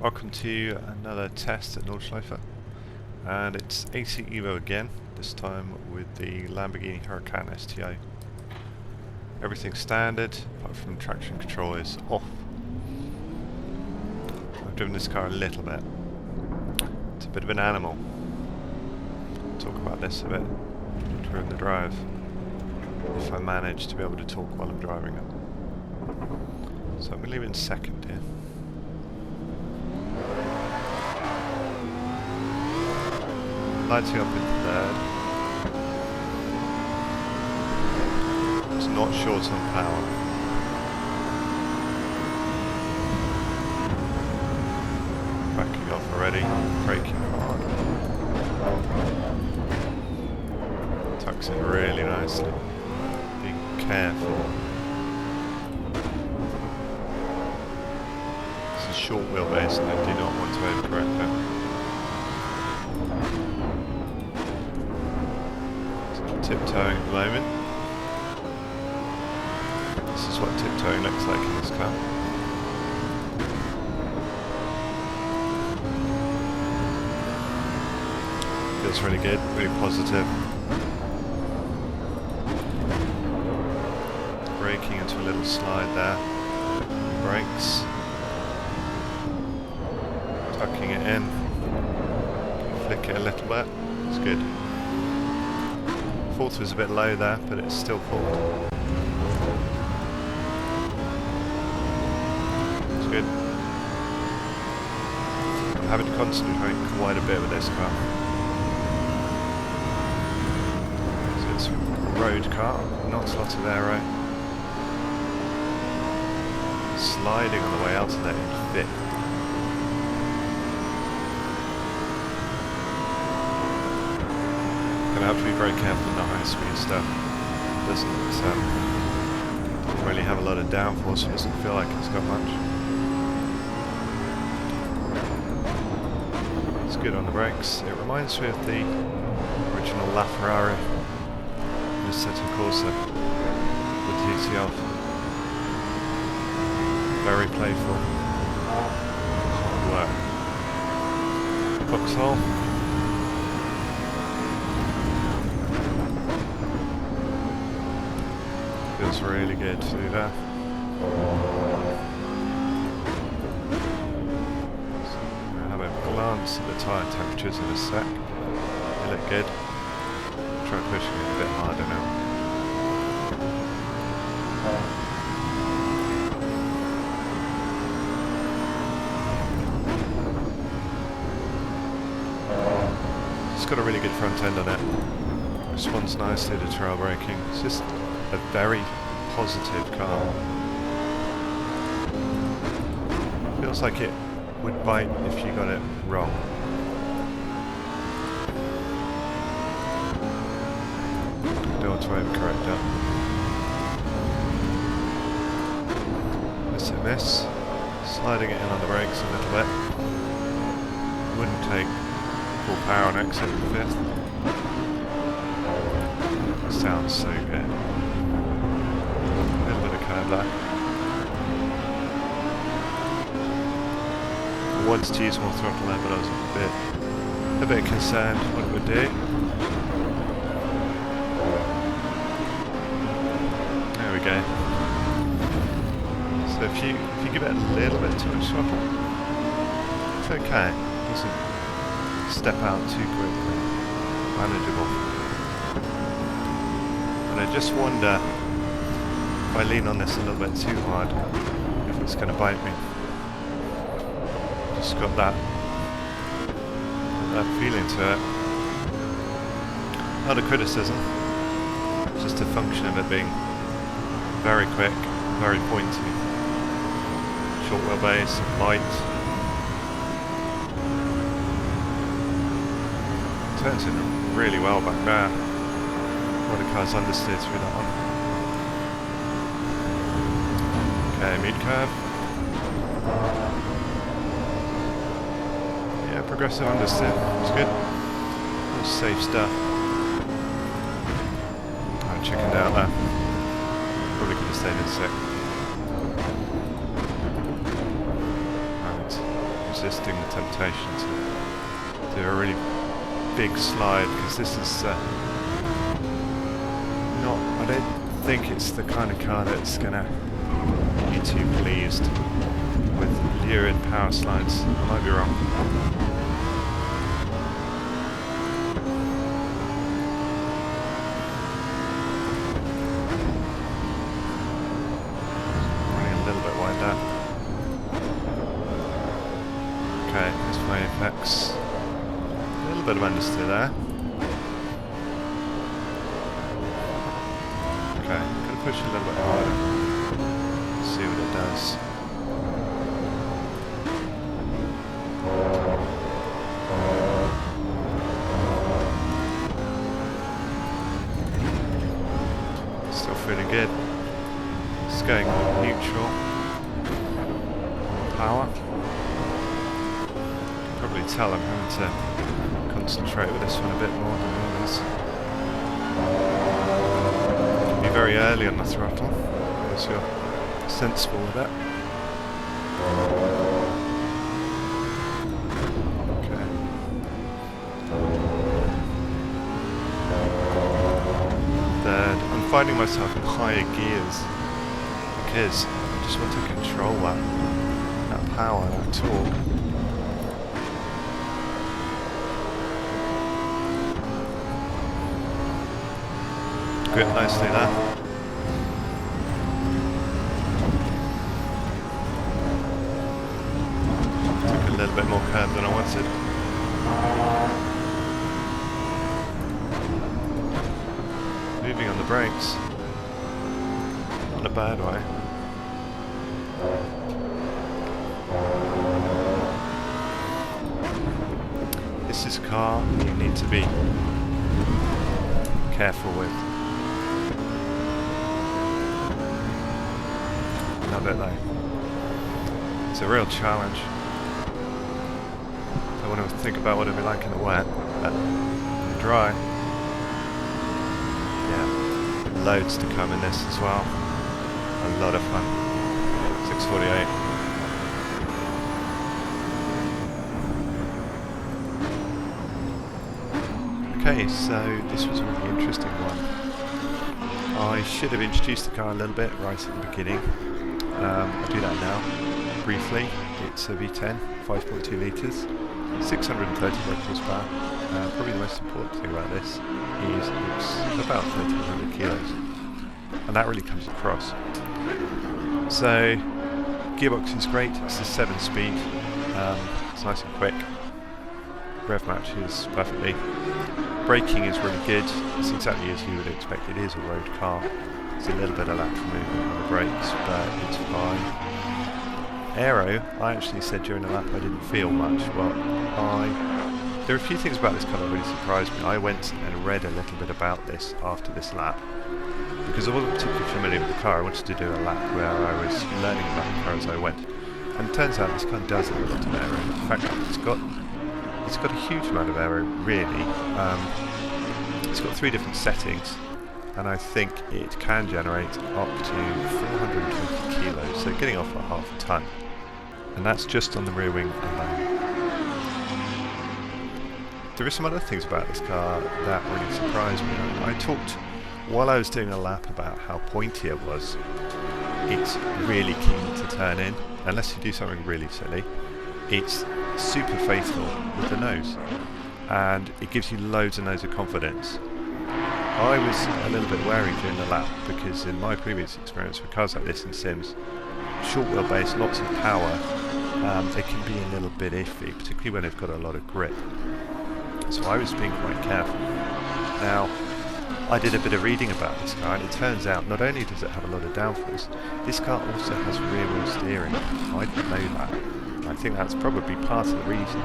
Welcome to another test at Nordschleife, and it's AC EVO again, this time with the Lamborghini Huracán SVO. Everything's standard, apart from traction control is off. I've driven this car a little bit. It's a bit of an animal. I'll talk about this a bit during the drive, if I manage to be able to talk while I'm driving it. So I'm going to leave it in second here. Lighting up in third. It's not short on power. Backing off already, braking hard. Tucks in really nicely. Being careful. This is short wheelbase and I do not want to overcorrect it. Tiptoeing at the moment. This is what tiptoeing looks like in this car. Feels really good, really positive. Braking into a little slide there. Brakes. Tucking it in. Flick it a little bit. It's good. Thought it was a bit low there, but it's still pulled. It's good. I'm having to concentrate quite a bit with this car. So it's a road car, not a lot of aero. Sliding on the way out of there in fifth. I have to be very careful in the high speed stuff. It doesn't really have a lot of downforce, it doesn't feel like it's got much. It's good on the brakes. It reminds me of the original LaFerrari Assetto Corsa with TC off. Very playful. Hard work. Foxhole. Feels really good to do that. So I'll have a glance at the tyre temperatures in a sec. They look good. Try pushing it a bit harder now. It's got a really good front end on it. Responds nicely to trail braking. It's just a very positive car. Feels like it would bite if you got it wrong. Don't want to overcorrect that. Miss. Sliding it in on the brakes a little bit. Wouldn't take full power on exit in fifth. Sounds so good. That. I wanted to use more throttle there, but I was a bit concerned what it would do. There we go. So if you give it a little bit too much throttle, it's okay. It doesn't step out too quickly. Manageable. But I just wonder, if I lean on this a little bit too hard, if it's going to bite me. Just got that feeling to it. Not a criticism, just a function of it being very quick, very pointy. Short wheelbase, light. Turns in really well back there. One of the cars understeered through that one. Okay, mid-curve. Yeah, progressive understeer. It's good. All safe stuff. I chickened out there. Probably could have stayed in sec. Right. resisting the temptation to do a really big slide, because this is not, I don't think it's the kind of car that's gonna be too pleased with lurid power slides. I might be wrong. Running a little bit wide there. Okay, there's my apex. A little bit of understeer there. Okay, gonna push a little bit harder. See what it does. Still feeling good. It's going neutral. Power. Probably tell I'm having to concentrate with this one a bit more than the others. Can be very early on the throttle, as you're sensible with it. Okay. Third, I'm finding myself in higher gears because I just want to control that power, that torque. Grip nicely there. Took a little bit more curve than I wanted. Moving on the brakes. Not in a bad way. This is a car you need to be careful with. Love it though. It's a real challenge. I want to think about what it'd be like in the wet, but in the dry, yeah, loads to come in this as well. A lot of fun. 648. Okay, so this was a really interesting one. I should have introduced the car a little bit right at the beginning. I'll do that now, briefly. It's a V10, 5.2 litres, 630 brake horsepower. Probably the most important thing about this is it's about 1,300 kilos, and that really comes across. So, gearbox is great, it's a 7-speed, it's nice and quick, rev matches perfectly. Braking is really good, it's exactly as you would expect, it is a road car. It's a little bit of lateral movement on the brakes, but it's fine. Aero, I actually said during the lap I didn't feel much. Well, there are a few things about this car that really surprised me. I went and read a little bit about this after this lap, because I wasn't particularly familiar with the car. I wanted to do a lap where I was learning about the car as I went. And it turns out this car does have a lot of aero. In fact, it's got a huge amount of aero, really. It's got 3 different settings. And I think it can generate up to 420 kilos, so getting off at half a tonne. And that's just on the rear wing alone. There are some other things about this car that really surprised me. I talked, while I was doing a lap, about how pointy it was. It's really keen to turn in, unless you do something really silly. It's super faithful with the nose, and it gives you loads and loads of confidence. I was a little bit wary during the lap because in my previous experience with cars like this in Sims, short wheelbase, lots of power, they can be a little bit iffy, particularly when they've got a lot of grip. So I was being quite careful. Now, I did a bit of reading about this car, and it turns out not only does it have a lot of downforce, this car also has rear wheel steering. I didn't know that. I think that's probably part of the reason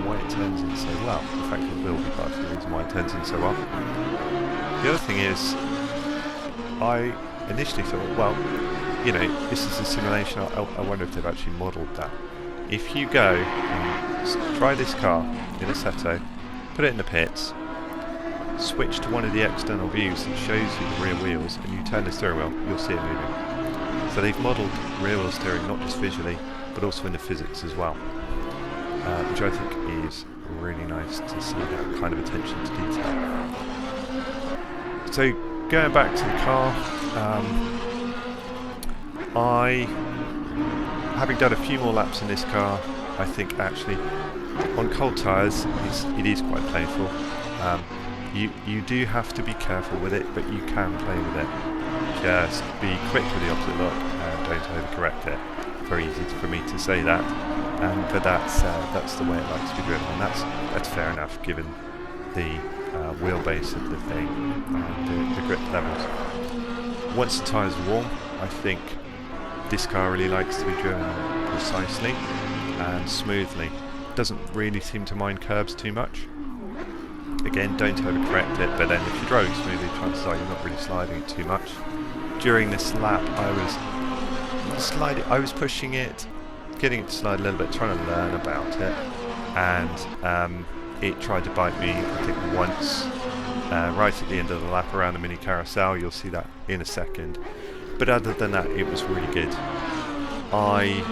why it turns in so well. In fact, it will be part of the reason why it turns in so well. The other thing is, I initially thought, well, you know, this is a simulation, I wonder if they've actually modelled that. If you go and try this car in Assetto, put it in the pits, switch to one of the external views that shows you the rear wheels, and you turn the steering wheel, you'll see it moving. So they've modelled rear wheel steering not just visually, but also in the physics as well. which I think is really nice to see that kind of attention to detail. So going back to the car, having done a few more laps in this car, I think actually on cold tyres it is quite playful. You do have to be careful with it, but you can play with it. Just be quick with the opposite lock and don't overcorrect it. Very easy for me to say that, but that's the way it likes to be driven, and that's fair enough given the wheelbase of the thing and the grip levels. Once the tyres are warm, I think this car really likes to be driven precisely and smoothly. Doesn't really seem to mind curbs too much. Again, don't overcorrect it, but then if you're driving smoothly, chances are you're not really sliding it too much. During this lap, I was pushing it, getting it to slide a little bit, trying to learn about it, and it tried to bite me, I think once, right at the end of the lap around the mini carousel. You'll see that in a second. But other than that, it was really good. I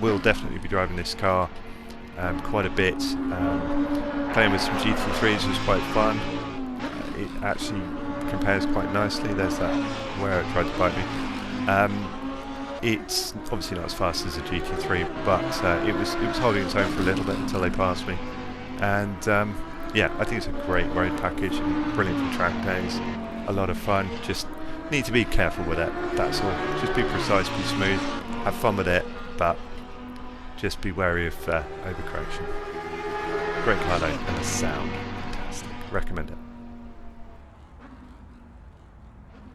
will definitely be driving this car quite a bit. Playing with some GT3s was quite fun. It actually compares quite nicely. There's that where it tried to bite me. It's obviously not as fast as a GT3, but it was holding its own for a little bit until they passed me. And yeah, I think it's a great road package and brilliant for track days. A lot of fun. Just need to be careful with it. That's all. Just be precise, be smooth, have fun with it, but just be wary of overcorrection. Great car though, and the sound fantastic. Recommend it.